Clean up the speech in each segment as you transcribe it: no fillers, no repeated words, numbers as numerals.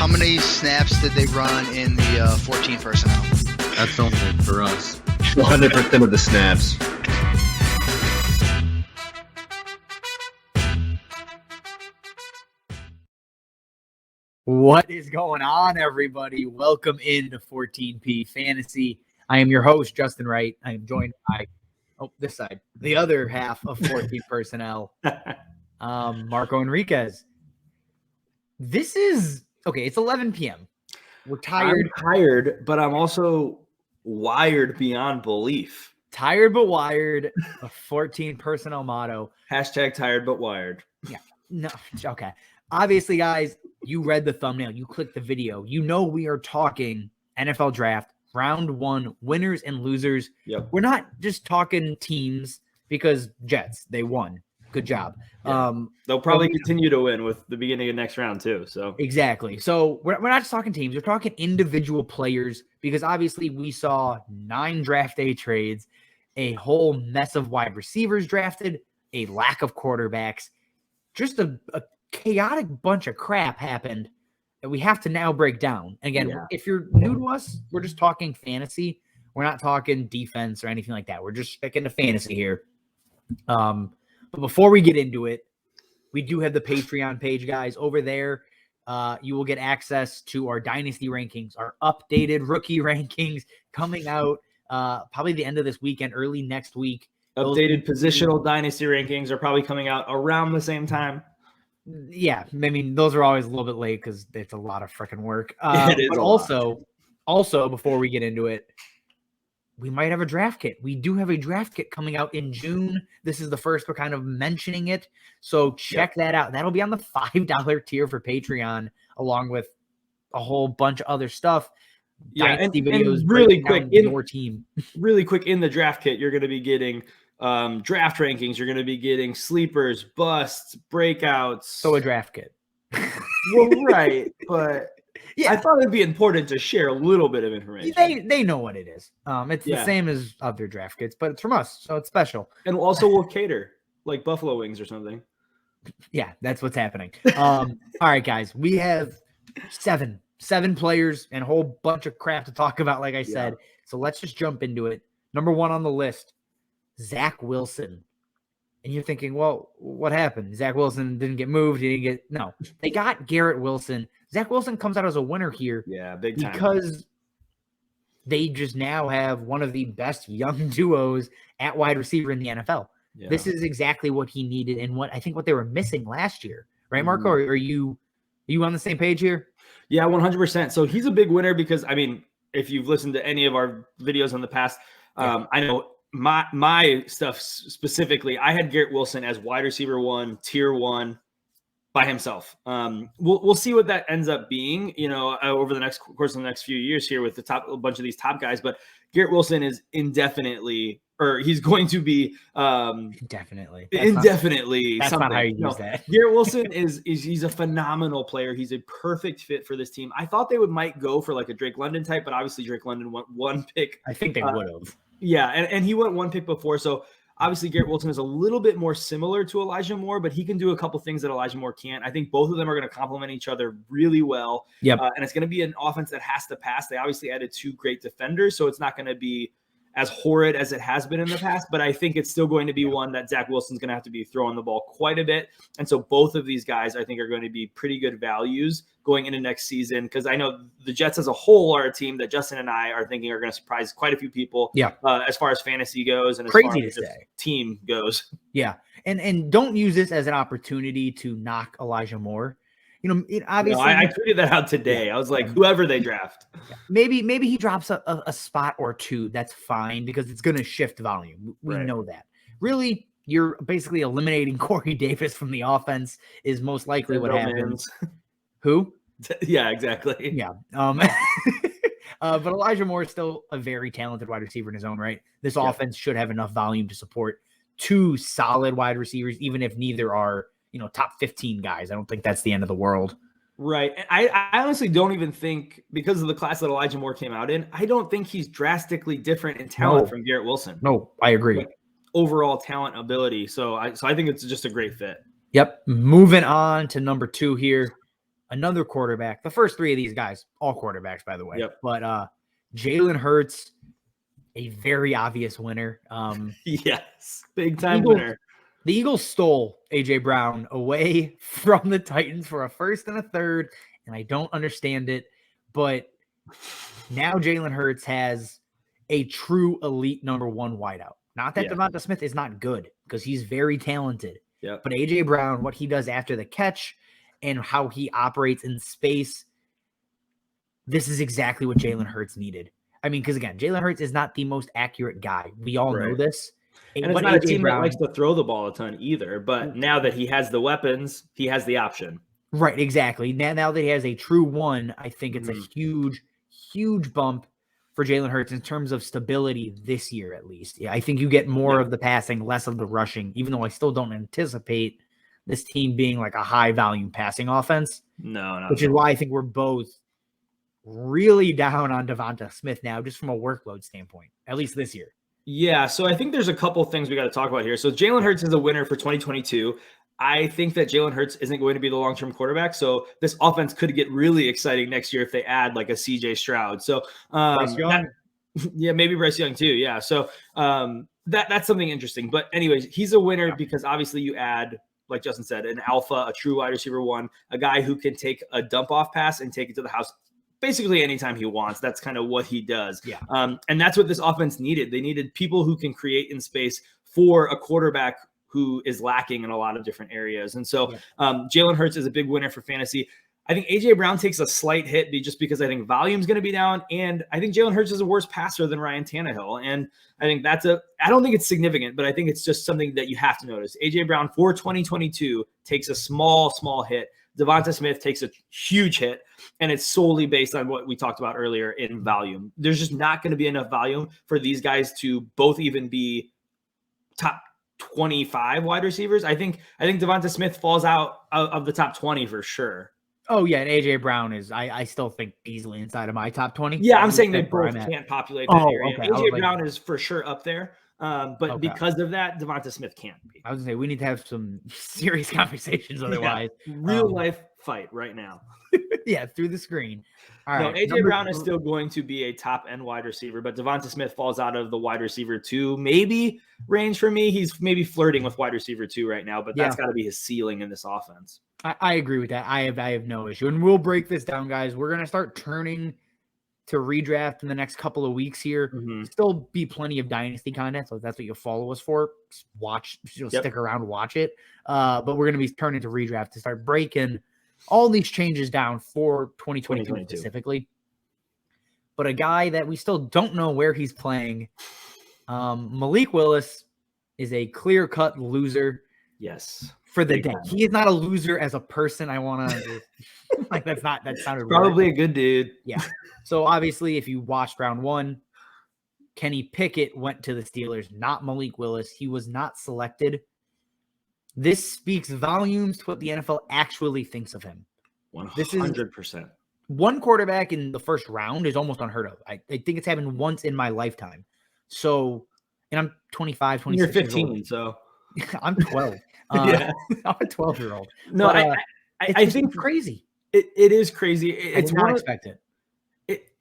How many snaps did they run in the 14 personnel? That's only for us. 100% of the snaps. What is going on, everybody? Welcome into 14P Fantasy. I am your host, Justin Wright. I am joined by, this side, the other half of 14 personnel, Marco Enriquez. This is, it's 11 p.m. We're tired. I'm tired, but I'm also wired beyond belief. Tired but wired, a 14 personnel motto. Hashtag tired but wired. Yeah, no, okay. Obviously, guys, you read the thumbnail. You clicked the video. You know we are talking NFL draft, round one, winners and losers. Yep. We're not just talking teams because Jets, they won. Good job. Yeah. They'll probably continue to win with the beginning of next round too. So exactly. So we're not just talking teams. We're talking individual players because obviously we saw 9 draft day trades, a whole mess of wide receivers drafted, a lack of quarterbacks, just a chaotic bunch of crap happened that we have to now break down. Again, if you're new to us, we're just talking fantasy. We're not talking defense or anything like that. We're just sticking to fantasy here. But before we get into it, we do have the Patreon page, guys. Over there, you will get access to our Dynasty rankings, our updated rookie rankings coming out probably the end of this weekend, early next week. Updated positional Dynasty rankings are probably coming out around the same time. Yeah, I mean, those are always a little bit late because it's a lot of freaking work. It is but also, before we get into it, we might have a draft kit. We do have a draft kit coming out in June. This is the first we're kind of mentioning it. So check that out. That'll be on the $5 tier for Patreon, along with a whole bunch of other stuff. Dynasty videos, and really quick in your team. Really quick in the draft kit, you're going to be getting draft rankings. You're going to be getting sleepers, busts, breakouts. So a draft kit. Well, right, but yeah, I thought it'd be important to share a little bit of information. They know what it is. It's the same as other draft kits, but it's from us, so it's special. And also we'll cater like buffalo wings or something. Yeah, that's what's happening. All right, guys, we have seven players and a whole bunch of crap to talk about, like I said. So let's just jump into it. Number 1 on the list, Zach Wilson. And you're thinking, well, what happened? Zach Wilson didn't get moved. No, they got Garrett Wilson. Zach Wilson comes out as a winner here. Yeah, big time. Because they just now have one of the best young duos at wide receiver in the NFL. Yeah. This is exactly what he needed and what they were missing last year. Right, Marco? Are you on the same page here? Yeah, 100%. So he's a big winner because, I mean, if you've listened to any of our videos in the past, I know my stuff specifically, I had Garrett Wilson as wide receiver 1, tier 1 by himself. We'll see what that ends up being, over the course of the next few years here with a bunch of these top guys. But Garrett Wilson is he's going to be indefinitely. That's not how you use that. Garrett Wilson he's a phenomenal player. He's a perfect fit for this team. I thought they might go for like a Drake London type, but obviously Drake London went 1 pick. I think they would have. Yeah, and he went 1 pick before, so obviously Garrett Wilson is a little bit more similar to Elijah Moore, but he can do a couple things that Elijah Moore can't. I think both of them are going to complement each other really well. Yep. And it's going to be an offense that has to pass. They obviously added 2 great defenders, so it's not going to be as horrid as it has been in the past, but I think it's still going to be one that Zach Wilson's going to have to be throwing the ball quite a bit. And so both of these guys, I think, are going to be pretty good values going into next season, because I know the Jets as a whole are a team that Justin and I are thinking are going to surprise quite a few people as far as fantasy goes and as far as team goes. Yeah. And don't use this as an opportunity to knock Elijah Moore. Obviously, I tweeted that out today. I was like, whoever they draft. Maybe he drops a spot or 2. That's fine because it's going to shift volume. We know that. Really, you're basically eliminating Corey Davis from the offense is most likely what happens. Who? Yeah, exactly. Yeah. But Elijah Moore is still a very talented wide receiver in his own right. This offense should have enough volume to support 2 solid wide receivers, even if neither are top 15 guys. I don't think that's the end of the world. Right. And I honestly don't even think, because of the class that Elijah Moore came out in, I don't think he's drastically different in talent from Garrett Wilson. No, I agree. Like, overall talent, ability. So I think it's just a great fit. Yep. Moving on to number 2 here. another quarterback. The first three of these guys, all quarterbacks, by the way. Yep. But Jalen Hurts, a very obvious winner. Yes, big time Eagles, winner. The Eagles stole A.J. Brown away from the Titans for a first and a third, and I don't understand it. But now Jalen Hurts has a true elite number one wideout. Not that Devonta Smith is not good, because he's very talented. Yep. But A.J. Brown, what he does after the catch and how he operates in space, this is exactly what Jalen Hurts needed. I mean, because again, Jalen Hurts is not the most accurate guy. We all know this. And it's not a team that likes to throw the ball a ton either. But now that he has the weapons, he has the option. Right, exactly. Now that he has a true one, I think it's a huge, huge bump for Jalen Hurts in terms of stability this year, at least. Yeah, I think you get more of the passing, less of the rushing, even though I still don't anticipate this team being like a high volume passing offense. No. Which is why I think we're both really down on Devonta Smith now, just from a workload standpoint, at least this year. Yeah, so I think there's a couple things we got to talk about here. So Jalen Hurts is a winner for 2022. I think that Jalen Hurts isn't going to be the long-term quarterback. So this offense could get really exciting next year if they add like a CJ Stroud. So maybe Bryce Young too. Yeah. So that's something interesting. But anyways, he's a winner because obviously you add, like Justin said, an alpha, a true wide receiver one, a guy who can take a dump off pass and take it to the house basically anytime he wants. That's kind of what he does. Yeah. And that's what this offense needed. They needed people who can create in space for a quarterback who is lacking in a lot of different areas. And so Jalen Hurts is a big winner for fantasy. I think A.J. Brown takes a slight hit just because I think volume is going to be down. And I think Jalen Hurts is a worse passer than Ryan Tannehill. And I think I don't think it's significant, but I think it's just something that you have to notice. A.J. Brown for 2022 takes a small hit. Devonta Smith takes a huge hit, and it's solely based on what we talked about earlier in volume. There's just not going to be enough volume for these guys to both even be top 25 wide receivers. I think Devonta Smith falls out of the top 20 for sure. Oh, yeah, and A.J. Brown is, I still think, easily inside of my top 20. Yeah, I'm saying they both can't populate that area. Okay. A.J. Brown is for sure up there. But because of that, Devonta Smith can't be. I was going to say, we need to have some serious conversations otherwise. Real life fight right now. Yeah, through the screen. All right. A.J. Brown is still going to be a top-end wide receiver, but Devonta Smith falls out of the wide receiver 2 maybe range for me. He's maybe flirting with wide receiver 2 right now, but that's got to be his ceiling in this offense. I agree with that. I have no issue. And we'll break this down, guys. We're going to start turning to redraft in the next couple of weeks here. Still be plenty of Dynasty content, so if that's what you'll follow us for, watch, stick around, watch it. But we're going to be turning to redraft to start breaking all these changes down for 2022 specifically. But a guy that we still don't know where he's playing, Malik Willis, is a clear-cut loser. Yes. For the day. He is not a loser as a person. I want to like that sounded probably a good dude. Yeah. So obviously, if you watched round 1, Kenny Pickett went to the Steelers, not Malik Willis. He was not selected. This speaks volumes to what the NFL actually thinks of him. 100%. One quarterback in the first round is almost unheard of. I think it's happened once in my lifetime. So, and I'm 25, 26. You're 15, so. I'm 12. I'm a 12-year-old. No, but, I think it's crazy. It is crazy. It's not expected.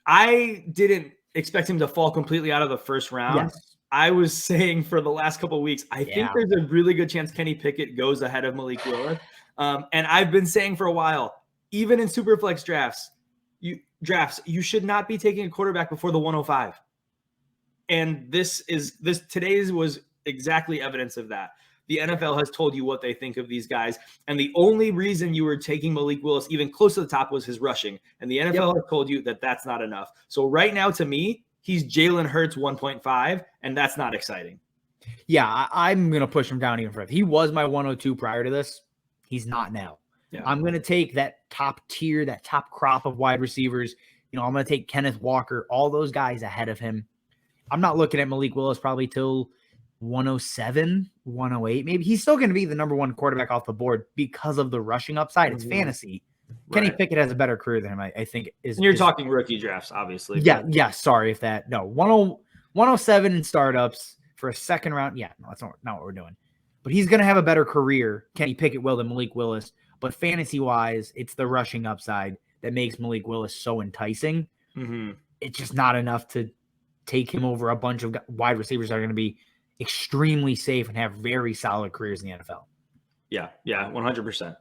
I didn't expect him to fall completely out of the first round. Yes. I was saying for the last couple of weeks, I think there's a really good chance Kenny Pickett goes ahead of Malik Willis. And I've been saying for a while, even in Superflex drafts, you should not be taking a quarterback before the 105. And today's was exactly evidence of that. The NFL has told you what they think of these guys. And the only reason you were taking Malik Willis even close to the top was his rushing. And the NFL has told you that that's not enough. So right now, to me, he's Jalen Hurts 1.5, and that's not exciting. Yeah, I'm going to push him down even further. He was my 102 prior to this. He's not now. Yeah. I'm going to take that top tier, that top crop of wide receivers. I'm going to take Kenneth Walker, all those guys ahead of him. I'm not looking at Malik Willis probably till 107, 108. Maybe he's still going to be the number 1 quarterback off the board because of the rushing upside. It's fantasy. Right. Kenny Pickett has a better career than him, I think. And you're talking rookie drafts, obviously. Yeah. Sorry if that. No, 107 in startups for a second round. Yeah, no, that's not what we're doing. but he's going to have a better career. Kenny Pickett will than Malik Willis. But fantasy-wise, it's the rushing upside that makes Malik Willis so enticing. Mm-hmm. It's just not enough to take him over a bunch of wide receivers that are going to be extremely safe and have very solid careers in the NFL. Yeah, 100%.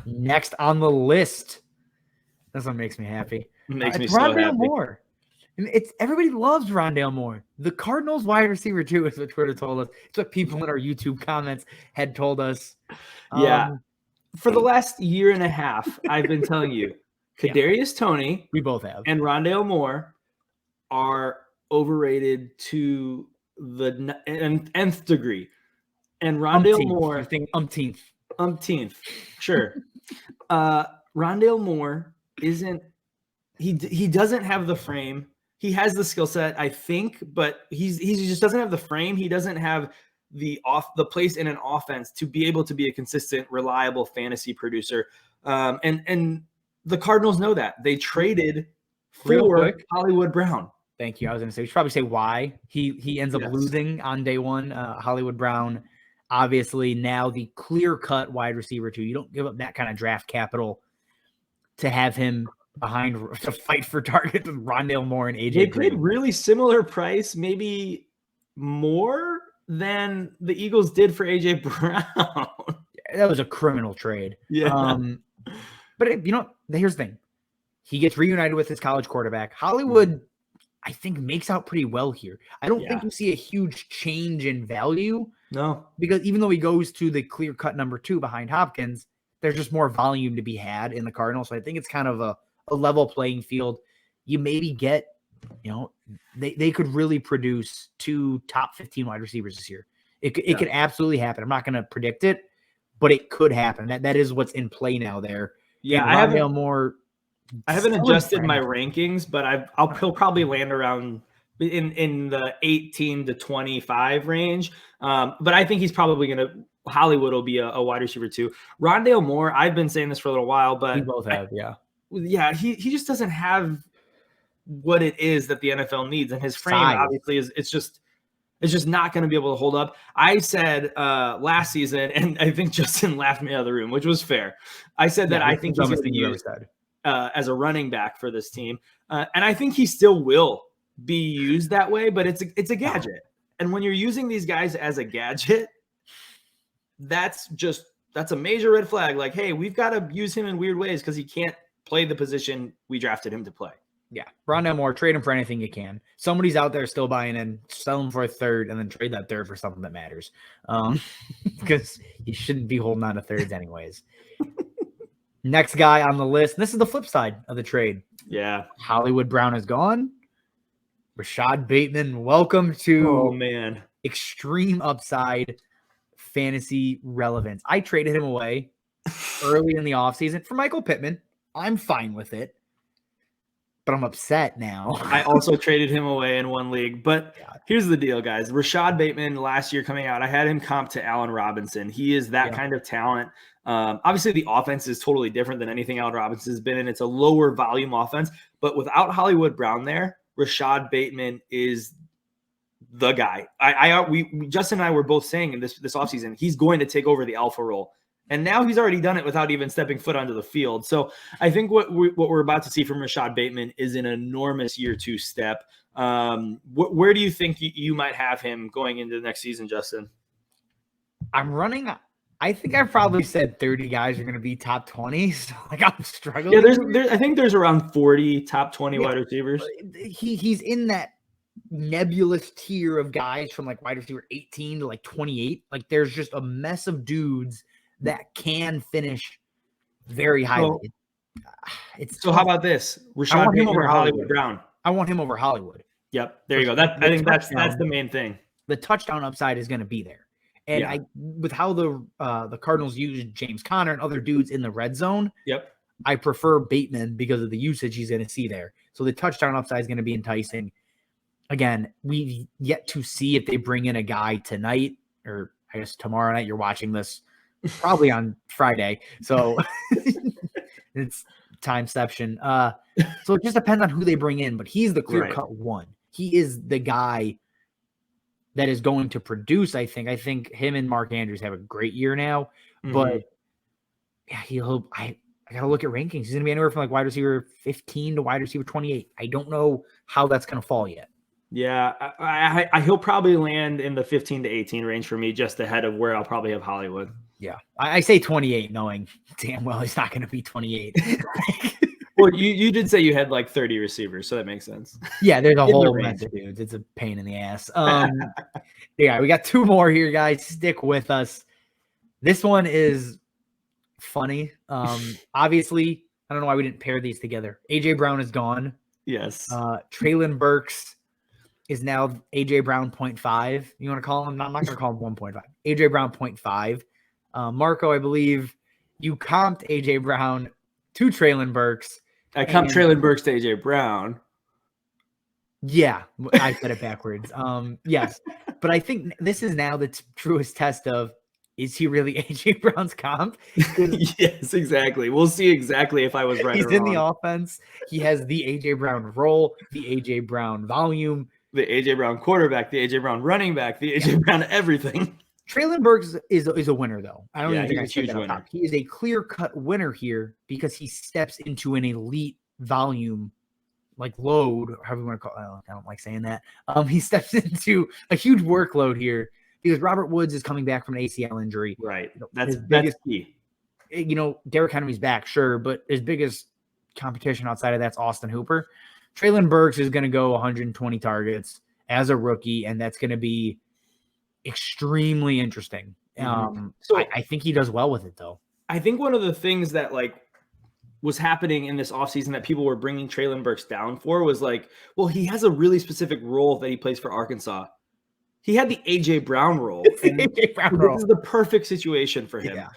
Next on the list, this one makes me happy. Makes me It's so Rondale happy. Moore. Everybody loves Rondale Moore. The Cardinals wide receiver too is what Twitter told us. It's what people in our YouTube comments had told us. Yeah. For the last year and a half, I've been telling you, Kadarius Toney, we both have, and Rondale Moore are overrated to the nth degree. And Rondale Moore, I think umpteenth. Sure. Rondale Moore isn't. He doesn't have the frame. He has the skill set, I think, but he just doesn't have the frame. He doesn't have the place in an offense to be able to be a consistent, reliable fantasy producer. And the Cardinals know that. They traded for Hollywood Brown. Thank you. I was going to say, we should probably say why he ends up losing on day one. Hollywood Brown, obviously now the clear-cut wide receiver too. You don't give up that kind of draft capital to have him behind to fight for targets with Rondale Moore and AJ. They paid really similar price, maybe more than the Eagles did for AJ Brown. That was a criminal trade. Yeah. But here's the thing. He gets reunited with his college quarterback. Hollywood, I think, makes out pretty well here. I don't think you see a huge change in value. No. Because even though he goes to the clear-cut number 2 behind Hopkins, there's just more volume to be had in the Cardinals. So I think it's kind of a level playing field. You maybe get, they could really produce 2 top 15 wide receivers this year. It could absolutely happen. I'm not going to predict it, but it could happen. That is what's in play now there. Yeah, I haven't adjusted my rankings, but he'll probably land around in the 18 to 25 range. But I think he's probably going to. Hollywood will be a wide receiver too. Rondale Moore, I've been saying this for a little while, but we both have, he just doesn't have what it is that the NFL needs, and his frame obviously is it's just not going to be able to hold up. I said last season, and I think Justin laughed me out of the room, which was fair. I said that I think he's going to be used as a running back for this team, and I think he still will be used that way. But it's a gadget, and when you're using these guys as a gadget, that's a major red flag. Like, hey, we've got to use him in weird ways because he can't play the position we drafted him to play. Yeah. Rondale Moore, trade him for anything you can. Somebody's out there still buying in, sell him for a third, and then trade that third for something that matters. Because you shouldn't be holding on to thirds anyways. Next guy on the list, and this is the flip side of the trade. Yeah. Hollywood Brown is gone. Rashad Bateman, welcome to extreme upside fantasy relevance. I traded him away early in the offseason for Michael Pittman. I'm fine with it, but I'm upset now. I also traded him away in one league, but here's the deal, guys. Rashad Bateman last year coming out, I had him comp to Allen Robinson. He is that kind of talent. Obviously, the offense is totally different than anything Allen Robinson has been in. It's a lower volume offense, but without Hollywood Brown there, Rashad Bateman is the guy. Justin and I were both saying in this offseason, he's going to take over the alpha role. And now he's already done it without even stepping foot onto the field. So I think what we're about to see from Rashad Bateman is an enormous year 2 step. Where do you think you might have him going into the next season, Justin? I think I've probably said 30 guys are going to be top 20. So I'm struggling. Yeah, I think there's around 40 top 20 wide receivers. He's in that nebulous tier of guys from wide receiver 18 to 28. There's just a mess of dudes that can finish very highly. So how about this? Rashad Bateman over Hollywood Brown. I want him over Hollywood. Yep. There you go. I think that's the main thing. The touchdown upside is going to be there. And with how the Cardinals use James Conner and other dudes in the red zone, I prefer Bateman because of the usage he's going to see there. So the touchdown upside is going to be enticing. Again, we've yet to see if they bring in a guy tonight, or I guess tomorrow night. You're watching this probably on Friday. So it's timeception. So it just depends on who they bring in, but he's the clear-cut one. He is the guy that is going to produce. I think him and Mark Andrews have a great year now, but yeah, I got to look at rankings. He's going to be anywhere from like wide receiver 15 to wide receiver 28. I don't know how that's going to fall yet. Yeah, he'll probably land in the 15 to 18 range for me, just ahead of where I'll probably have Hollywood. Yeah, I say 28, knowing damn well he's not going to be 28. Well, you did say you had like 30 receivers, so that makes sense. Yeah, there's a whole mess of dudes. It's a pain in the ass. Yeah, we got 2 more here, guys. Stick with us. This one is funny. Obviously, I don't know why we didn't pair these together. AJ Brown is gone. Yes. Treylon Burks is now AJ Brown 0.5. You want to call him? I'm not going to call him 1.5. AJ Brown 0.5. Marco, I believe you comped AJ Brown to Treylon Burks. I comped Treylon Burks to AJ Brown. Yeah, I said it backwards. Yes, but I think this is now the truest test of, is he really AJ Brown's comp? Yes, exactly. We'll see exactly if I was right. He's in the offense. He has the AJ Brown role, the AJ Brown volume, the AJ Brown quarterback, the AJ Brown running back, the AJ Brown everything. Treylon Burks is a winner, though. I don't even think he's a huge winner. He is a clear-cut winner here because he steps into an elite volume, like load, or however you want to call it. I don't like saying that. He steps into a huge workload here because Robert Woods is coming back from an ACL injury. Right. That's key. You know, Derrick Henry's back, sure, but his biggest competition outside of that's Austin Hooper. Treylon Burks is going to go 120 targets as a rookie, and that's going to be extremely interesting. So I think he does well with it, though. I think one of the things that was happening in this offseason that people were bringing Treylon Burks down for was well, he has a really specific role that he plays for Arkansas. He had the AJ Brown role. This is the perfect situation for him. Yeah.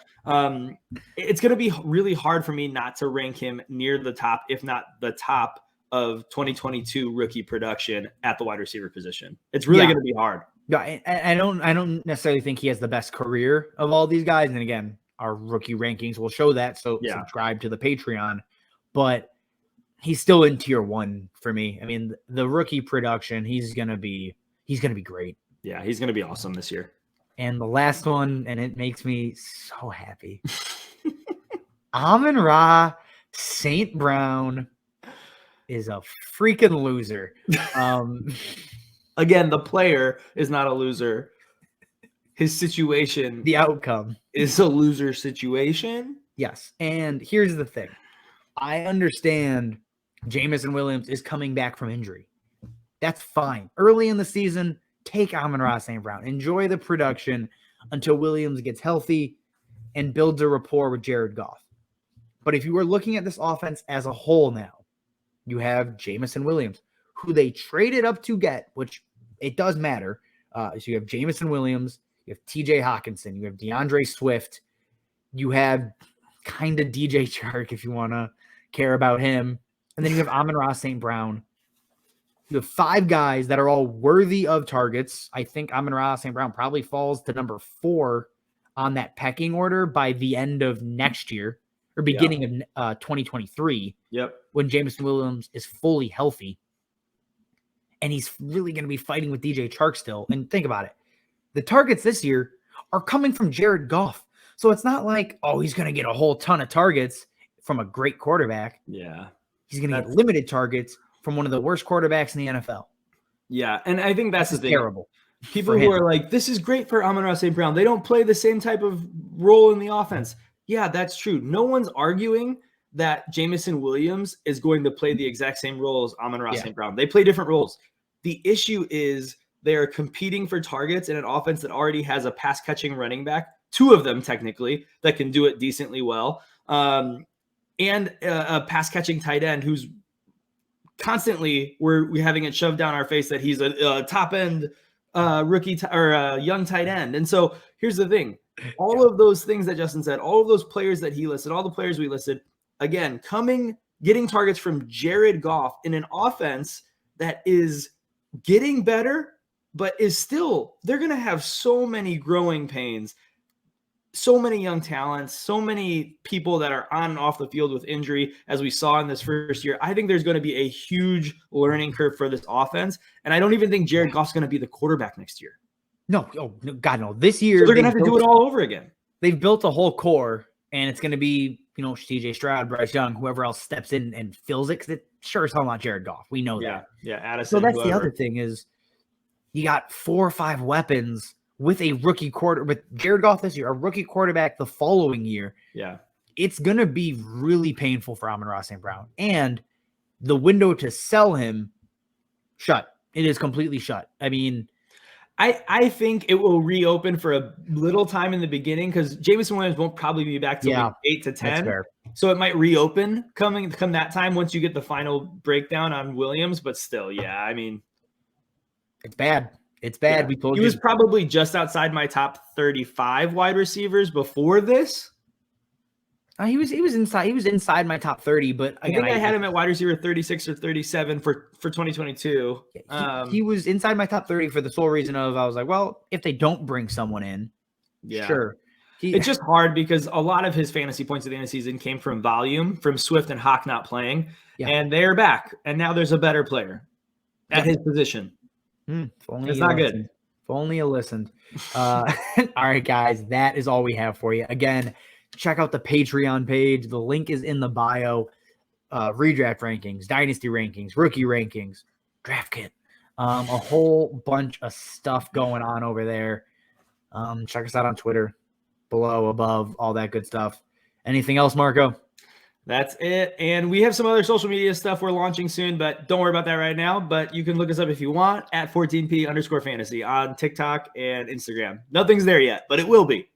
It's going to be really hard for me not to rank him near the top, if not the top of 2022 rookie production at the wide receiver position. It's really going to be hard. Yeah, I don't necessarily think he has the best career of all these guys. And again, our rookie rankings will show that. So subscribe to the Patreon. But he's still in tier 1 for me. I mean, the rookie production, he's gonna be great. Yeah, he's gonna be awesome this year. And the last one, and it makes me so happy. Amon-Ra St. Brown is a freaking loser. Again, the player is not a loser. His situation, the outcome, is a loser situation. Yes. And here's the thing. I understand Jameson Williams is coming back from injury. That's fine. Early in the season, take Amon-Ra St. Brown. Enjoy the production until Williams gets healthy and builds a rapport with Jared Goff. But if you are looking at this offense as a whole now, you have Jameson Williams, who they traded up to get, which it does matter. So you have Jameson Williams, you have TJ Hawkinson, you have DeAndre Swift, you have kind of DJ Chark if you want to care about him, and then you have Amon-Ra St. Brown. You have 5 guys that are all worthy of targets. I think Amon-Ra St. Brown probably falls to number 4 on that pecking order by the end of next year or beginning of 2023. Yep. When Jameson Williams is fully healthy. And he's really going to be fighting with DJ Chark still. And think about it. The targets this year are coming from Jared Goff. So it's not like, oh, he's going to get a whole ton of targets from a great quarterback. Yeah. He's going to get limited targets from one of the worst quarterbacks in the NFL. Yeah. And I think that's the thing. Terrible. People who are like, this is great for Amon-Ra St. Brown. They don't play the same type of role in the offense. Yeah, that's true. No one's arguing that Jameson Williams is going to play the exact same role as Amon-Ra St. Brown. They play different roles. The issue is they're competing for targets in an offense that already has a pass-catching running back, 2 of them technically, that can do it decently well, and a pass-catching tight end who's constantly we're having it shoved down our face that he's a top-end rookie or a young tight end. And so here's the thing. All of those things that Justin said, all of those players that he listed, all the players we listed, again, getting targets from Jared Goff in an offense that is getting better, but is still, they're going to have so many growing pains, so many young talents, so many people that are on and off the field with injury, as we saw in this first year. I think there's going to be a huge learning curve for this offense. And I don't even think Jared Goff's going to be the quarterback next year. No, God, no. This year So they're going to have to do it all over again. They've built a whole core, and it's going to be, CJ Stroud, Bryce Young, whoever else steps in and fills it, because it sure as hell not Jared Goff. We know that. Yeah, Addison. So that's whoever. the other thing is you got 4 or 5 weapons with a rookie with Jared Goff this year, a rookie quarterback the following year. Yeah. It's going to be really painful for Amon-Ra St. Brown. And the window to sell him, shut. It is completely shut. I mean, I think it will reopen for a little time in the beginning because Jameson Williams won't probably be back till like 8 to 10. So it might reopen come that time once you get the final breakdown on Williams. But still, yeah, I mean, it's bad. It's bad. Yeah. We told he you. was probably just outside my top 35 wide receivers before this. He was inside. He was inside my top 30, but again, I had him at wide receiver 36 or 37 for 2022. He was inside my top 30 for the sole reason of I was like, well, if they don't bring someone in, sure. It's just hard because a lot of his fantasy points at the end of the season came from volume, from Swift and Hawk not playing, and they're back. And now there's a better player at his position. It's not good. If only you listened. All right, guys, that is all we have for you. Again, check out the Patreon page. The link is in the bio. Redraft rankings, dynasty rankings, rookie rankings, draft kit. A whole bunch of stuff going on over there. Check us out on Twitter, below, above, all that good stuff. Anything else, Marco? That's it. And we have some other social media stuff we're launching soon, but don't worry about that right now. But you can look us up if you want at 14P_fantasy on TikTok and Instagram. Nothing's there yet, but it will be.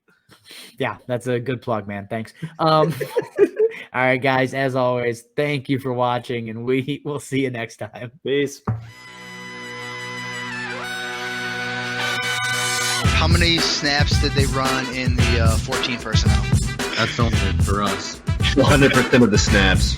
Yeah, that's a good plug, man. Thanks. All right, guys, as always, thank you for watching, and we will see you next time. Peace. How many snaps did they run in the 14 personnel? That's only for us. 100% of the snaps.